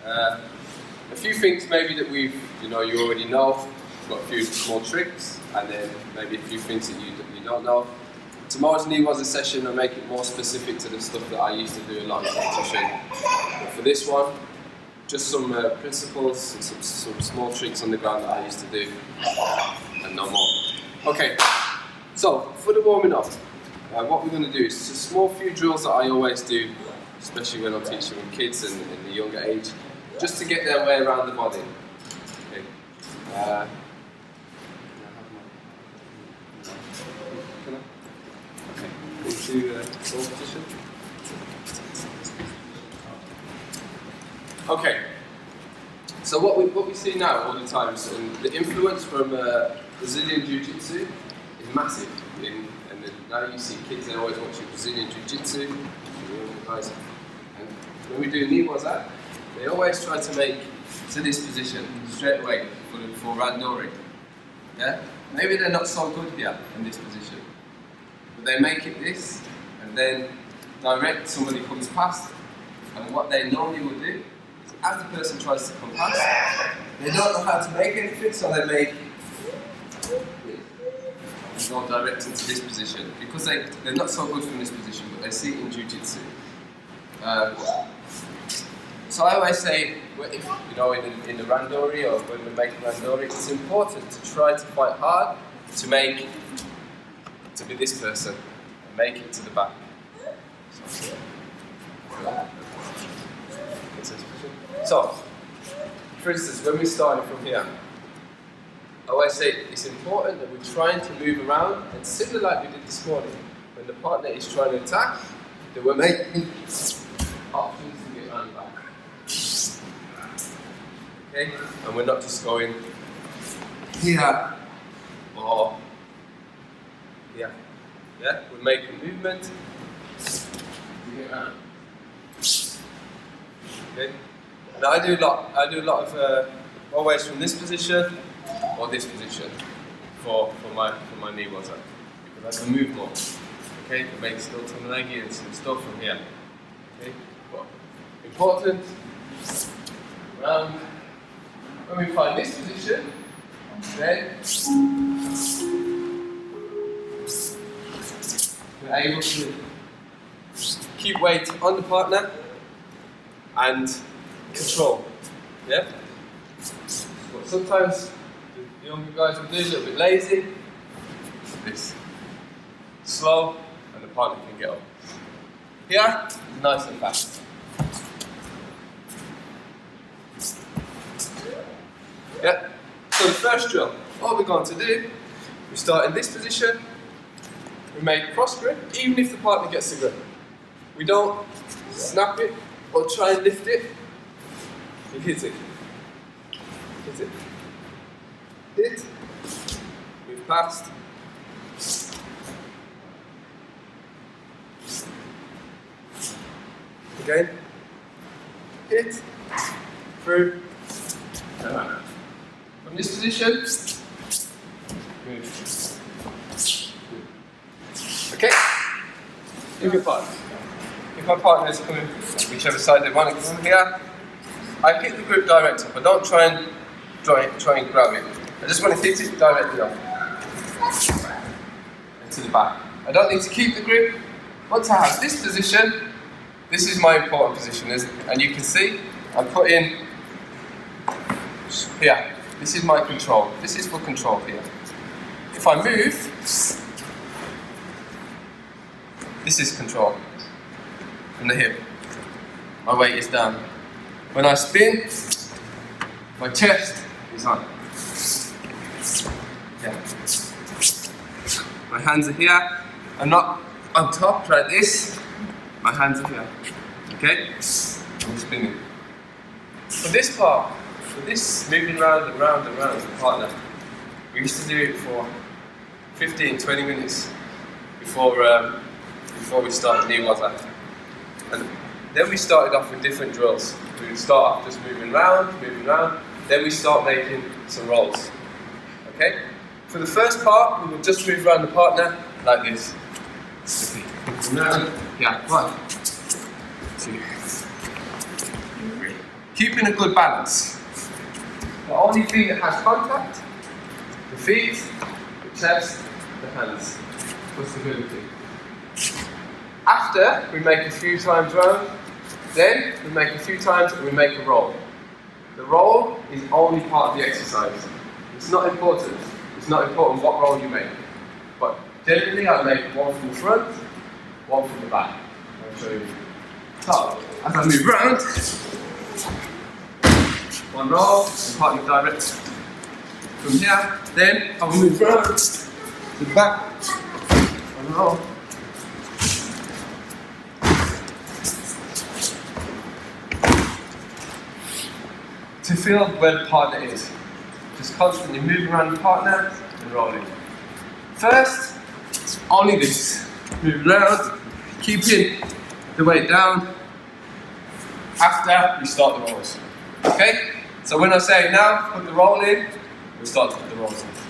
A few things maybe that you already know. We've got a few small tricks, and then maybe a few things that you don't know. Tomorrow's Newaza session, I'll make it more specific to the stuff that I used to do a lot in competition. But for this one, just some principles and some small tricks on the ground that I used to do, and no more. Okay, so for the warming up, what we're going to do is just a small few drills that I always do, especially when I'm teaching with kids and in the younger age, just to get their way around the body. Okay. Into forward position. Okay. So what we see now all the time is the influence from Brazilian Jiu-Jitsu is massive. Now you see kids, they always watching Brazilian Jiu-Jitsu, guys. And when we do Newaza, they always try to make to this position straight away for randori. Yeah? Maybe they're not so good here in this position. But they make it this, and then direct somebody comes past, and what they normally would do is as the person tries to come past, they don't know how to make anything, so they make and go direct into this position because they're not so good from this position, but they see it in Jiu-Jitsu. So I always say, in the randori or when we make randori, it's important to try to fight hard to be this person and make it to the back. So, for instance, when we started from here, I always say it's important that we're trying to move around, and similar like we did this morning, when the partner is trying to attack, that we're making options to get around the back. Okay? And we're not just going here or here. Yeah? We're making movement to get around. Okay? Now I do a lot of always from this position or this position for my Newaza, because I can move more. Okay, to make still some leggy and some stuff from here. Okay, but important. Round. When we find this position, then we're able to keep weight on the partner and control. Yeah. But sometimes the younger guys will do a little bit lazy. This slow, and the partner can get up. Here, nice and fast. Yeah. So the first drill, what we're going to do, we start in this position. We make cross grip, even if the partner gets the grip. We don't snap it or try and lift it. We hit it. Hit it. Hit. Move past. Again. Hit. Through. From this position. Move. Okay? If your partner. If my partner is coming whichever side they want to come here, I pick the grip direct up. I don't try and grab it. I just want to hit it directly up. And to the back. I don't need to keep the grip. Once I have this position, this is my important position, and you can see I'm putting here. This is my control. This is for control here. If I move, this is control from the hip. My weight is down. When I spin, my chest is on. Yeah. My hands are here. I'm not on top like this. My hands are here. Okay? I'm spinning. For this part, for this moving round and round and round with the partner, we used to do it for 15-20 minutes before we started Newaza. And then we started off with different drills. We would start off just moving round, then we start making some rolls. Okay? For the first part, we will just move around the partner like this. Yeah, 1, 2, 3, keeping a good balance. The only thing that has contact, the feet, the chest, the hands for stability. After we make a few times round, then we make a few times and we make a roll. The roll is only part of the exercise. It's not important. It's not important what roll you make. But generally I make one from the front, one from the back. I'll show you. So, as I move round, one roll, and partly direct from here. Then I will move round to the back, one roll. To feel where the partner is. Just constantly moving around the partner and rolling. First, only this. Move around, keeping the weight down. After, we start the rolls. Okay? So when I say now, put the roll in, we start to put the rolls in.